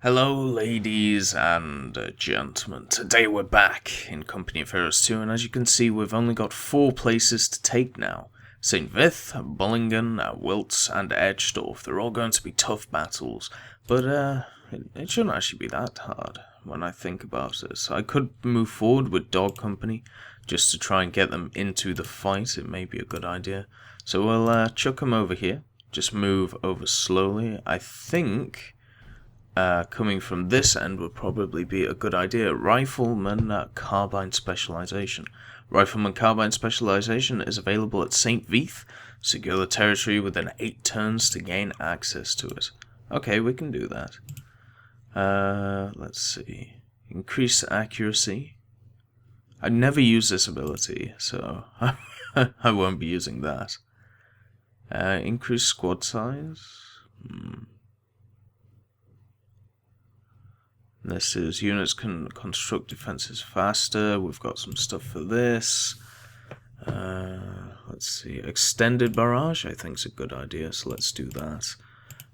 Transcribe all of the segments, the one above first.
Hello, ladies and gentlemen. Today we're back in Company of Heroes 2, and as you can see, we've only got 4 places to take now. St. Vith, Bullingen, Wiltz, and Edgestorf. They're all going to be tough battles, but it shouldn't actually be that hard when I think about it. So I could move forward with Dog Company, just to try and get them into the fight. It may be a good idea. So we'll chuck them over here. Just move over slowly. I think coming from this end would probably be a good idea. Rifleman Carbine Specialization. Rifleman Carbine Specialization is available at St. Vith. Secure the territory within 8 turns to gain access to it. Okay, we can do that. Let's see. Increase accuracy. I never use this ability, so I won't be using that. Increase squad size. This is units can construct defenses faster. We've got some stuff for this. Let's see. Extended barrage, I think is a good idea, so let's do that.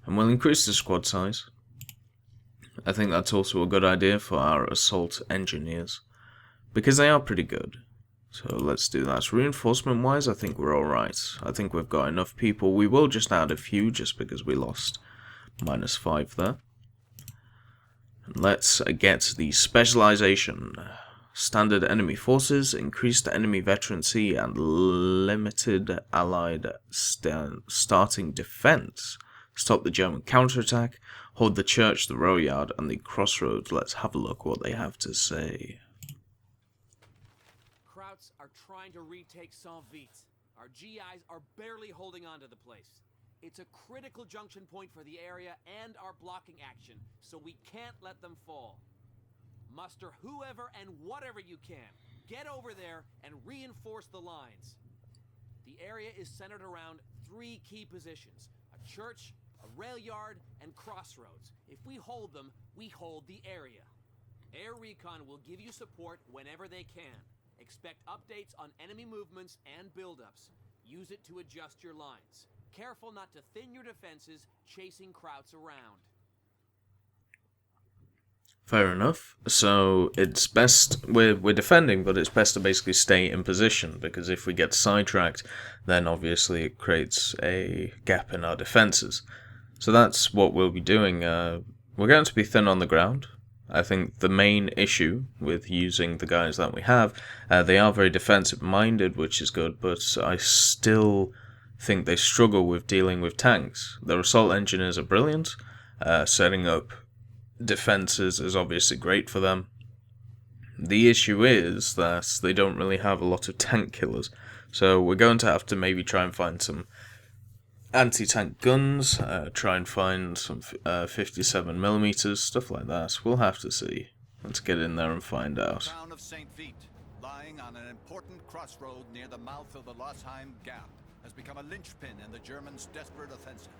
And we'll increase the squad size. I think that's also a good idea for our assault engineers, because they are pretty good. So let's do that. Reinforcement wise, I think we're alright. I think we've got enough people. We will just add a few just because we lost -5 there. Let's get the specialization. Standard enemy forces, increased enemy veterancy, and limited allied starting defense. Stop the German counterattack, hold the church, the row yard, and the crossroads. Let's have a look what they have to say. Krauts are trying to retake Saint-Vith. Our GIs are barely holding on to the place. It's a critical junction point for the area and our blocking action, so we can't let them fall. Muster whoever and whatever you can. Get over there and reinforce the lines. The area is centered around 3 key positions: a church, a rail yard, and crossroads. If we hold them, we hold the area. Air Recon will give you support whenever they can. Expect updates on enemy movements and buildups. Use it to adjust your lines. Careful not to thin your defenses chasing Krauts around. Fair enough. So it's best, we're defending, but it's best to basically stay in position, because if we get sidetracked, then obviously it creates a gap in our defenses. So that's what we'll be doing. We're going to be thin on the ground. I think the main issue with using the guys that we have, they are very defensive minded, which is good, but I still think they struggle with dealing with tanks. Their assault engineers are brilliant. Setting up defenses is obviously great for them. The issue is that they don't really have a lot of tank killers. So we're going to have to maybe try and find some anti-tank guns, try and find some 57mm, stuff like that. We'll have to see. Let's get in there and find out. The town of St. Vith, lying on an important crossroad near the mouth of the Losheim Gap, has become a linchpin in the Germans' desperate offensive.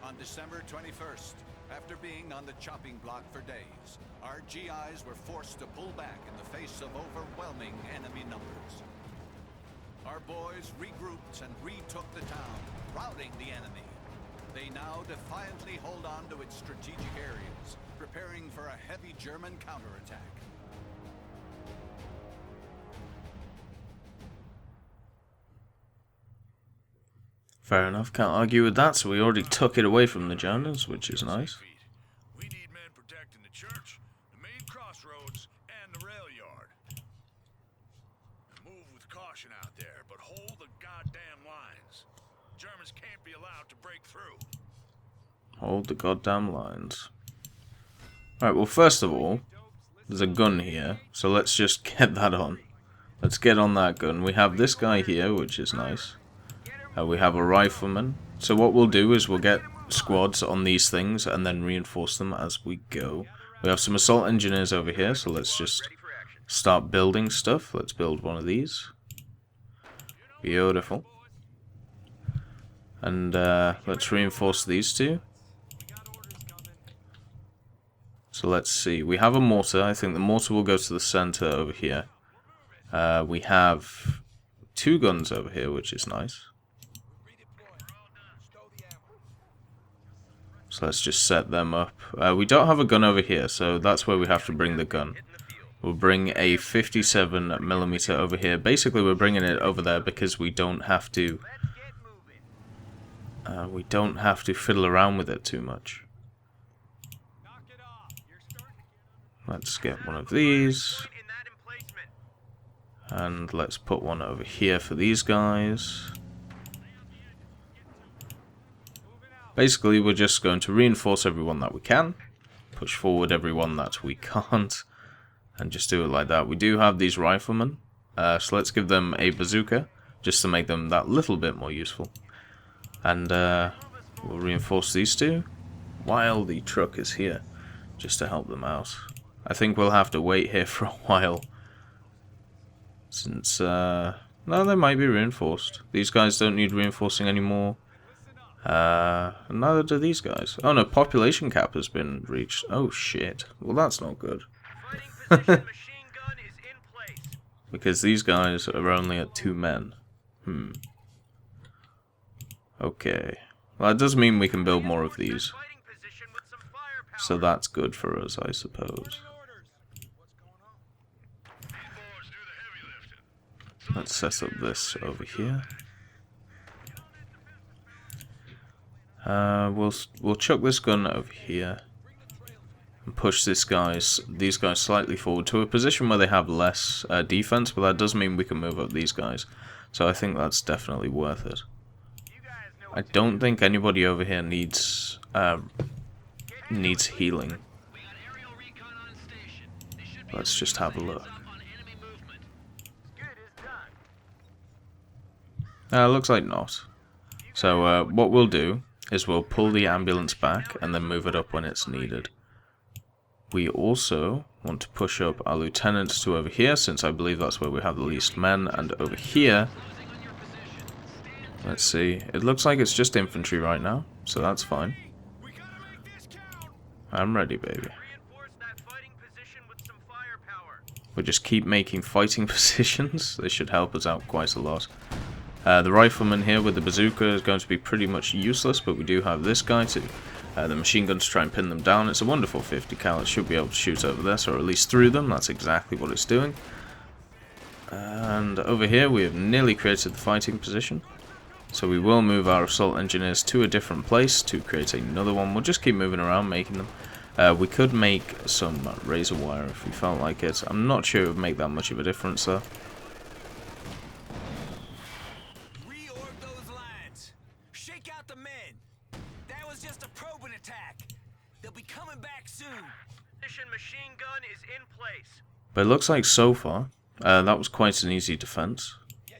On December 21st, after being on the chopping block for days, our GIs were forced to pull back in the face of overwhelming enemy numbers. Our boys regrouped and retook the town, routing the enemy. They now defiantly hold on to its strategic areas, preparing for a heavy German counterattack. Fair enough, can't argue with that. So we already took it away from the Germans, which is nice. We need men protecting the church, the main crossroads, and the rail yard. Move with caution out there, but hold the goddamn lines. Germans can't be allowed to break through. Hold the goddamn lines. Alright, well, first of all, there's a gun here, so let's just get that on. Let's get on that gun. We have this guy here, which is nice. We have a rifleman. So what we'll do is we'll get squads on these things and then reinforce them as we go. We have some assault engineers over here, so let's just start building stuff. Let's build one of these. Beautiful. And let's reinforce these 2. So let's see. We have a mortar. I think the mortar will go to the center over here. We have 2 guns over here, which is nice. So let's just set them up. We don't have a gun over here, so that's where we have to bring the gun. We'll bring a 57mm over here. Basically, we're bringing it over there because we don't have to. We don't have to fiddle around with it too much. Let's get one of these. And let's put one over here for these guys. Basically, we're just going to reinforce everyone that we can. Push forward everyone that we can't. And just do it like that. We do have these riflemen. So let's give them a bazooka. Just to make them that little bit more useful. And we'll reinforce these two. While the truck is here. Just to help them out. I think we'll have to wait here for a while. Since, no, they might be reinforced. These guys don't need reinforcing anymore. Neither do these guys. Oh no, population cap has been reached. Oh shit. Well, that's not good. Because these guys are only at 2 men. Okay. Well, that does mean we can build more of these. So that's good for us, I suppose. Let's set up this over here. We'll chuck this gun over here and push these guys slightly forward to a position where they have less defense, but that does mean we can move up these guys. So I think that's definitely worth it. I don't think anybody over here needs healing. Let's just have a look. Looks like not. So what we'll do is we'll pull the ambulance back and then move it up when it's needed. We also want to push up our lieutenants to over here, since I believe that's where we have the least men, and over here, let's see, it looks like it's just infantry right now, so that's fine. I'm ready, baby. We'll just keep making fighting positions. They should help us out quite a lot. The rifleman here with the bazooka is going to be pretty much useless, but we do have this guy too. The machine gun to try and pin them down. It's a wonderful 50 cal. It should be able to shoot over this, or at least through them. That's exactly what it's doing. And over here we have nearly created the fighting position. So we will move our assault engineers to a different place to create another one. We'll just keep moving around, making them. We could make some razor wire if we felt like it. I'm not sure it would make that much of a difference though. But it looks like so far, that was quite an easy defense.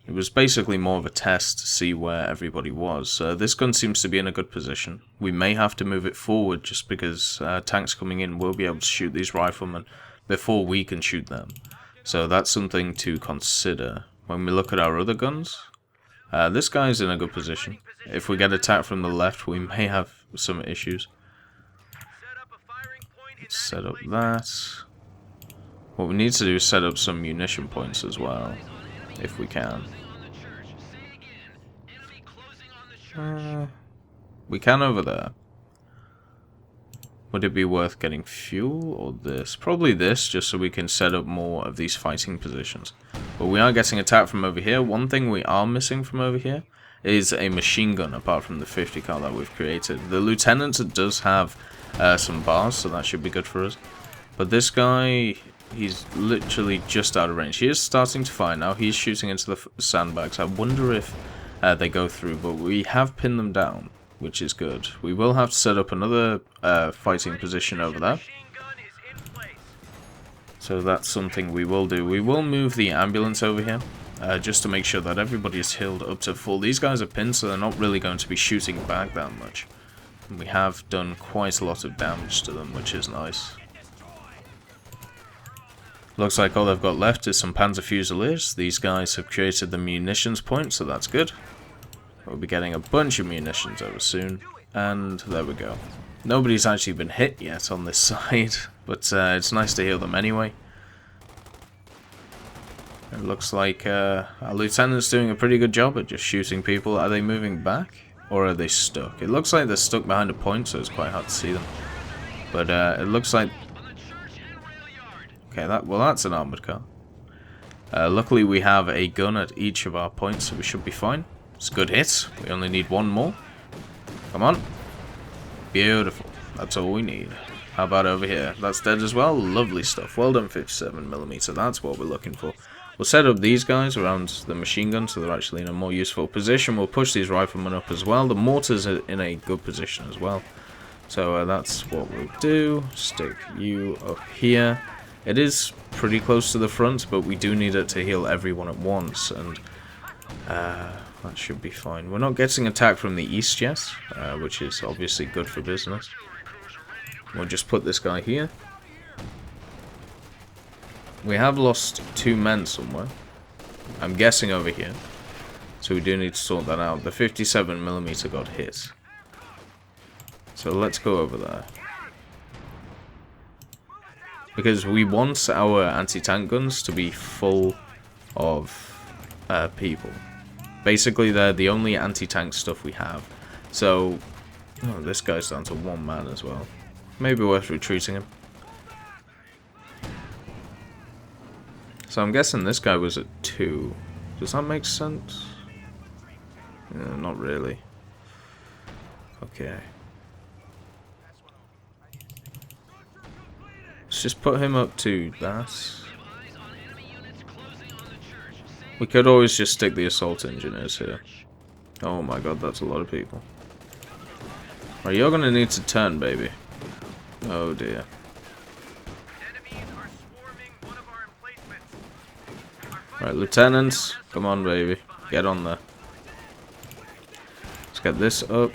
It was basically more of a test to see where everybody was. This gun seems to be in a good position. We may have to move it forward just because tanks coming in will be able to shoot these riflemen before we can shoot them. So that's something to consider. When we look at our other guns, this guy's in a good position. If we get attacked from the left, we may have some issues. Let's set up that. What we need to do is set up some munition points as well, if we can. We can over there. Would it be worth getting fuel or this? Probably this, just so we can set up more of these fighting positions. But we are getting attacked from over here. One thing we are missing from over here is a machine gun, apart from the 50 cal that we've created. The lieutenant does have some bars, so that should be good for us. But this guy, he's literally just out of range. He is starting to fire now. He's shooting into the sandbags. I wonder if they go through, but we have pinned them down, which is good. We will have to set up another fighting position over there. So that's something we will do. We will move the ambulance over here, just to make sure that everybody is healed up to full. These guys are pinned, so they're not really going to be shooting back that much. And we have done quite a lot of damage to them, which is nice. Looks like all they've got left is some Panzer Fusiliers. These guys have created the munitions point, so that's good. We'll be getting a bunch of munitions over soon. And there we go. Nobody's actually been hit yet on this side, but it's nice to heal them anyway. It looks like our lieutenant's doing a pretty good job at just shooting people. Are they moving back? Or are they stuck? It looks like they're stuck behind a point, so it's quite hard to see them. But it looks like... Okay, that's an armored car. Luckily we have a gun at each of our points, so we should be fine. It's a good hit. We only need one more. Come on. Beautiful. That's all we need. How about over here? That's dead as well. Lovely stuff. Well done, 57mm. That's what we're looking for. We'll set up these guys around the machine gun so they're actually in a more useful position. We'll push these riflemen up as well. The mortars are in a good position as well. So that's what we'll do. Stick you up here. It is pretty close to the front, but we do need it to heal everyone at once, and that should be fine. We're not getting attacked from the east yet, which is obviously good for business. We'll just put this guy here. We have lost 2 men somewhere. I'm guessing over here. So we do need to sort that out. The 57mm got hit. So let's go over there. Because we want our anti-tank guns to be full of people. Basically, they're the only anti-tank stuff we have. So, oh, this guy's down to 1 man as well. Maybe worth retreating him. So I'm guessing this guy was at 2. Does that make sense? Yeah, not really. Okay. Let's just put him up to that. We could always just stick the assault engineers here. Oh my god, that's a lot of people. Right, you're gonna need to turn, baby. Oh dear. Right, lieutenants, come on, baby. Get on there. Let's get this up.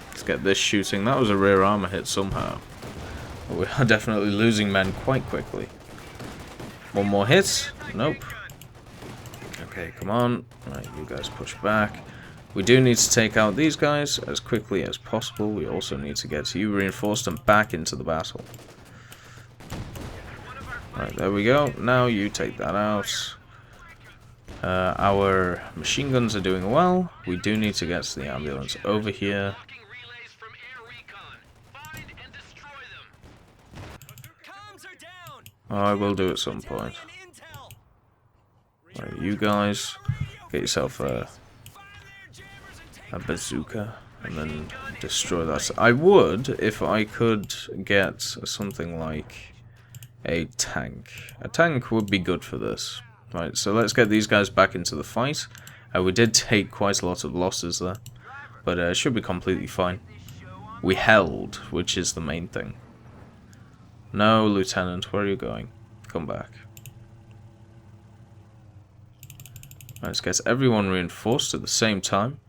Let's get this shooting. That was a rear armor hit somehow. We are definitely losing men quite quickly. 1 more hit? Nope. Okay, come on. Right, you guys push back. We do need to take out these guys as quickly as possible. We also need to get you reinforced and back into the battle. Right, there we go. Now you take that out. Our machine guns are doing well. We do need to get to the ambulance over here. Oh, I will do at some point. Right, you guys, get yourself a bazooka and then destroy that. I would, if I could get something like a tank. A tank would be good for this. Right, so let's get these guys back into the fight. We did take quite a lot of losses there, but it should be completely fine. We held, which is the main thing. No, Lieutenant, where are you going? Come back. Let's get everyone reinforced at the same time.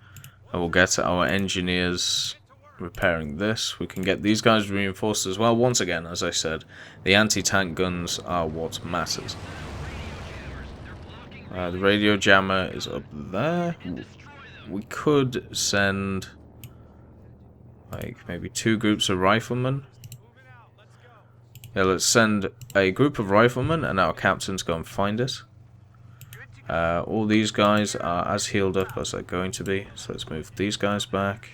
And we'll get our engineers repairing this. We can get these guys reinforced as well. Once again, as I said, the anti-tank guns are what matters. The radio jammer is up there. We could send like maybe 2 groups of riflemen. Yeah, let's send a group of riflemen and our captains go and find it. All these guys are as healed up as they're going to be, so let's move these guys back.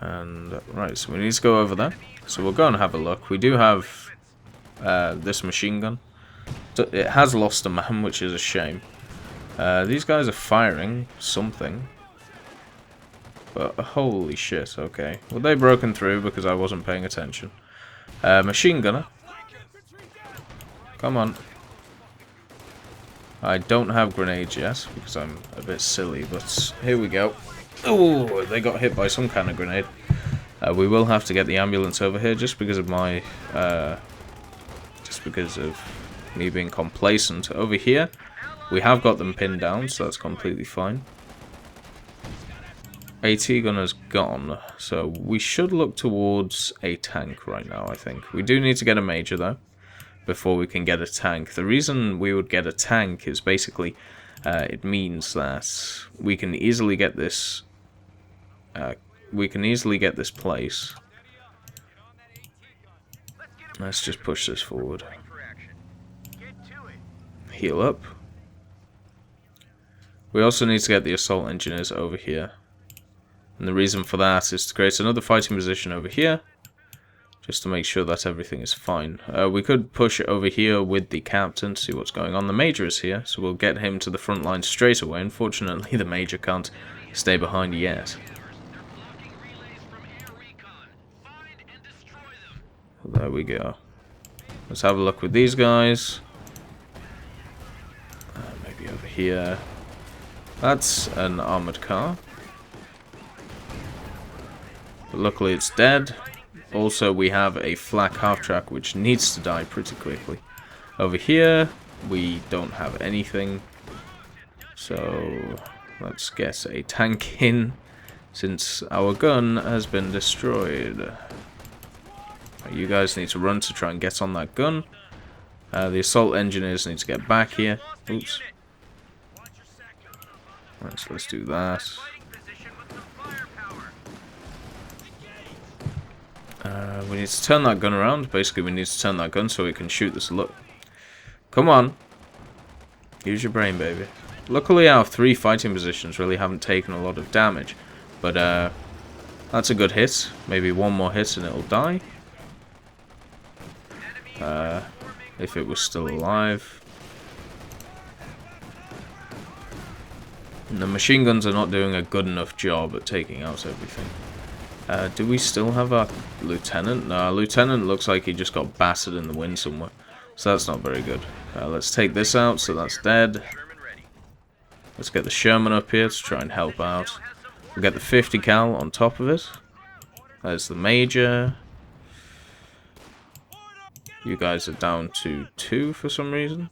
And right, so we need to go over there. So we'll go and have a look. We do have this machine gun. It has lost a man, which is a shame. These guys are firing something. But holy shit, okay. Well, they broken through because I wasn't paying attention. Machine gunner. Come on. I don't have grenades yet because I'm a bit silly, but here we go. Oh, they got hit by some kind of grenade. We will have to get the ambulance over here just because of my... just because of me being complacent. Over here, we have got them pinned down, so that's completely fine. AT gunner's gone, so we should look towards a tank right now, I think. We do need to get a major, though, before we can get a tank. The reason we would get a tank is basically it means that we can easily get this place. Let's just push this forward. Heal up. We also need to get the assault engineers over here. And the reason for that is to create another fighting position over here, just to make sure that everything is fine. We could push over here with the captain to see what's going on. The major is here, so we'll get him to the front line straight away. Unfortunately, the major can't stay behind yet. There we go. Let's have a look with these guys. Maybe over here. That's an armoured car. But luckily it's dead. Also, we have a flak half-track which needs to die pretty quickly. Over here, we don't have anything. So, let's get a tank in, since our gun has been destroyed. You guys need to run to try and get on that gun. The assault engineers need to get back here. Oops. Right, so let's do that. We need to turn that gun around. Basically, we need to turn that gun so we can shoot this. Look. Come on. Use your brain, baby. Luckily, our 3 fighting positions really haven't taken a lot of damage. But, that's a good hit. Maybe one more hit and it'll die. If it was still alive. And the machine guns are not doing a good enough job at taking out everything. Do we still have our lieutenant? No, our lieutenant looks like he just got battered in the wind somewhere. So that's not very good. Let's take this out, so that's dead. Let's get the Sherman up here to try and help out. We'll get the 50 cal on top of it. There's the major. You guys are down to 2 for some reason.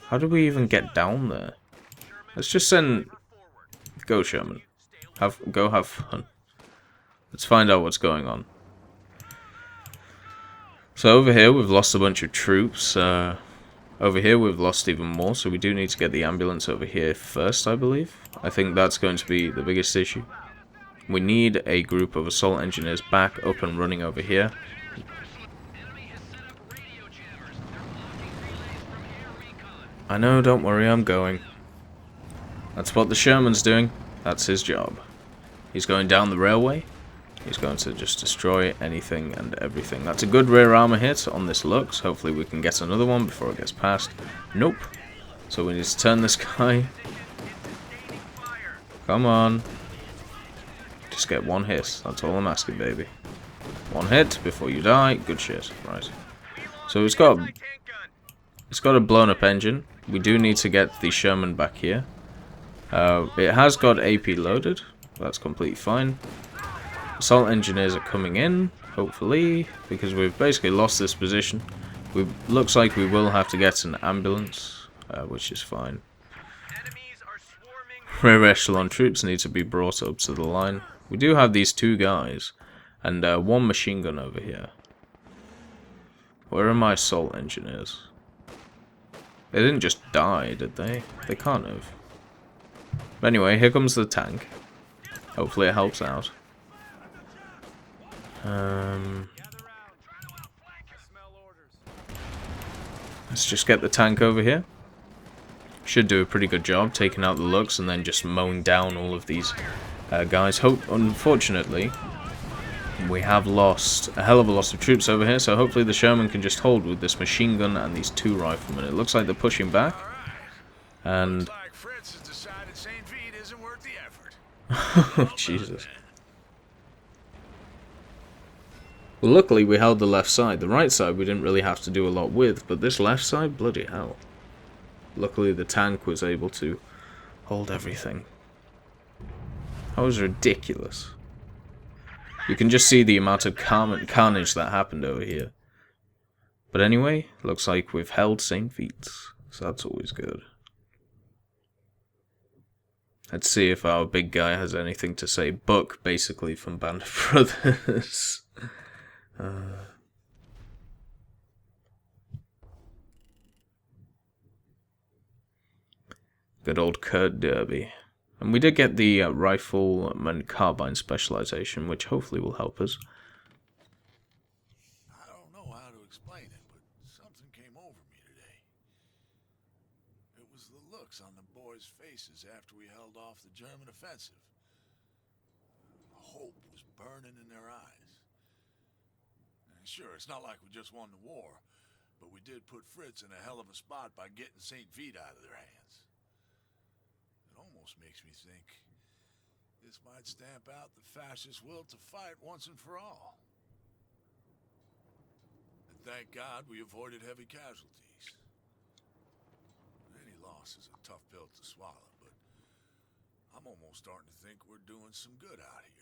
How do we even get down there? Let's just send... Go, Sherman. Go have fun. Let's find out what's going on. So over here we've lost a bunch of troops. Over here we've lost even more, so we do need to get the ambulance over here first, I believe. I think that's going to be the biggest issue. We need a group of assault engineers back up and running over here. I know, don't worry, I'm going. That's what the Sherman's doing. That's his job. He's going down the railway. He's going to just destroy anything and everything. That's a good rear armor hit on this Lux. Hopefully we can get another one before it gets past. Nope. So we need to turn this guy. Come on. Just get one hit. That's all I'm asking, baby. One hit before you die. Good shit. Right. So it's got a blown up engine. We do need to get the Sherman back here. It has got AP loaded. That's completely fine. Assault engineers are coming in, hopefully, because we've basically lost this position. Looks like we will have to get an ambulance, which is fine. Rear echelon troops need to be brought up to the line. We do have these 2 guys, and 1 machine gun over here. Where are my assault engineers? They didn't just die, did they? They can't have. But anyway, here comes the tank. Hopefully it helps out. Let's just get the tank over here. Should do a pretty good job taking out the Lux and then just mowing down all of these guys. Unfortunately, we have lost a hell of a lot of troops over here, so hopefully the Sherman can just hold with this machine gun and these 2 riflemen. It looks like they're pushing back. And... oh, Jesus. Well, luckily we held the left side. The right side we didn't really have to do a lot with, but this left side, bloody hell. Luckily the tank was able to hold everything. That was ridiculous. You can just see the amount of carnage that happened over here. But anyway, looks like we've held St. Veit's, so that's always good. Let's see if our big guy has anything to say. Buck, basically, from Band of Brothers. Good old Kurt Derby. And we did get the rifle and carbine specialization, which hopefully will help us. I don't know how to explain it, but something came over me today. It was the looks on the boys' faces after we held off the German offensive. Hope was burning in their eyes. And sure, it's not like we just won the war, but we did put Fritz in a hell of a spot by getting St. Vite out of their hands. It almost makes me think this might stamp out the fascist will to fight once and for all. And thank God we avoided heavy casualties. Any loss is a tough pill to swallow, but I'm almost starting to think we're doing some good out here.